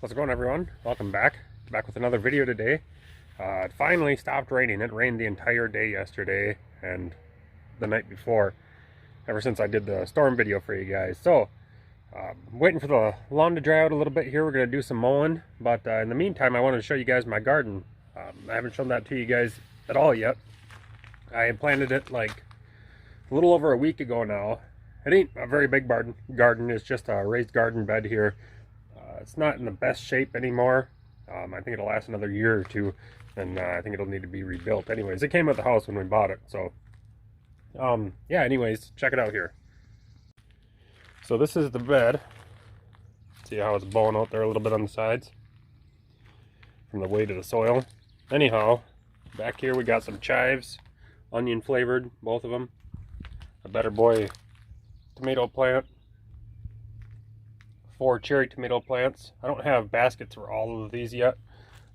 How's it going, everyone? Welcome back with another video today. It finally stopped raining. It rained the entire day yesterday and the night before, ever since I did the storm video for you guys. So waiting for the lawn to dry out a little bit here. We're going to do some mowing, but in the meantime I wanted to show you guys my garden. I haven't shown that to you guys at all yet. I had planted it like a little over a week ago now. It ain't a very big garden. It's just a raised garden bed here. It's not in the best shape anymore. I think it'll last another year or two, and I think it'll need to be rebuilt. Anyways, it came with the house when we bought it, so yeah, anyways, check it out here. So this is the bed. See how it's bowing out there a little bit on the sides from the weight of the soil. Anyhow, back here we got some chives, onion flavored, both of them. A Better Boy tomato plant, 4 cherry tomato plants. I don't have baskets for all of these yet.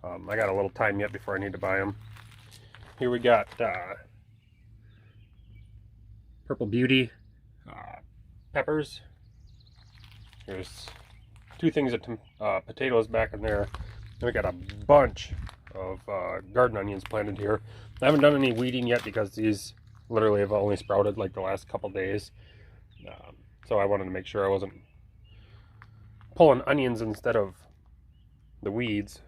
I got a little time yet before I need to buy them. Here we got Purple Beauty peppers. There's 2 things of potatoes back in there. Then we got a bunch of garden onions planted here. I haven't done any weeding yet because these literally have only sprouted like the last couple days. So I wanted to make sure I wasn't pulling onions instead of the weeds.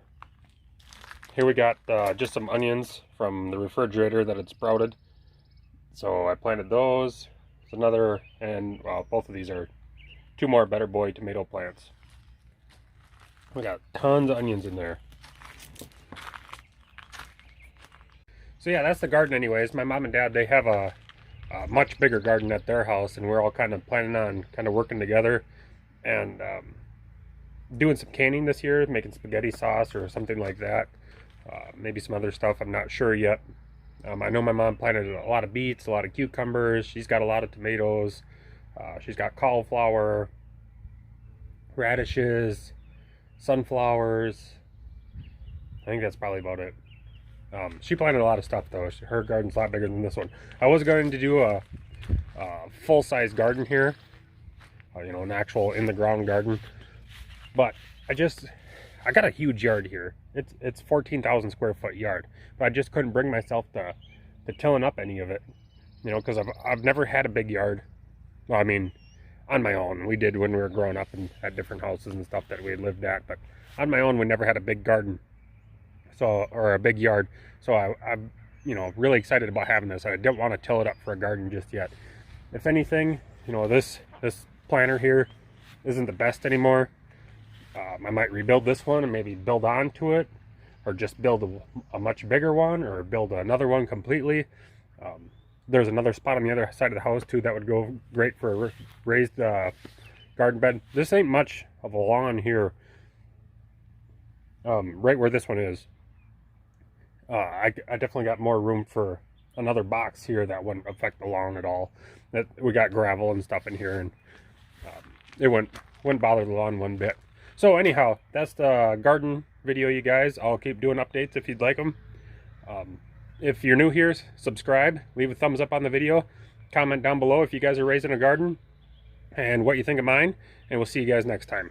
Here we got just some onions from the refrigerator that had sprouted. So I planted those. There's another, and both of these are 2 more Better Boy tomato plants. We got tons of onions in there. So yeah, that's the garden anyways. My mom and dad, they have a much bigger garden at their house, and we're all kind of planning on kind of working together and doing some canning this year, making spaghetti sauce or something like that. Maybe some other stuff, I'm not sure yet. I know my mom planted a lot of beets, a lot of cucumbers. She's got a lot of tomatoes. She's got cauliflower, radishes, sunflowers. I think that's probably about it. She planted a lot of stuff though. Her garden's a lot bigger than this one. I was going to do a full-size garden here, you know, an actual in-the-ground garden. But I got a huge yard here. It's 14,000 square foot yard, but I just couldn't bring myself to tilling up any of it, you know, because I've never had a big yard. Well, I mean, on my own, we did when we were growing up and at different houses and stuff that we had lived at, but on my own, we never had a big garden, or a big yard. So I'm, you know, really excited about having this. I didn't want to till it up for a garden just yet. If anything, you know, this planter here isn't the best anymore. I might rebuild this one and maybe build on to it, or just build a much bigger one, or build another one completely. There's another spot on the other side of the house too that would go great for a raised garden bed. This ain't much of a lawn here, right where this one is. I definitely got more room for another box here that wouldn't affect the lawn at all. That we got gravel and stuff in here, and it wouldn't bother the lawn one bit. So anyhow, that's the garden video, you guys. I'll keep doing updates if you'd like them. If you're new here, subscribe, leave a thumbs up on the video, comment down below if you guys are raising a garden and what you think of mine, and we'll see you guys next time.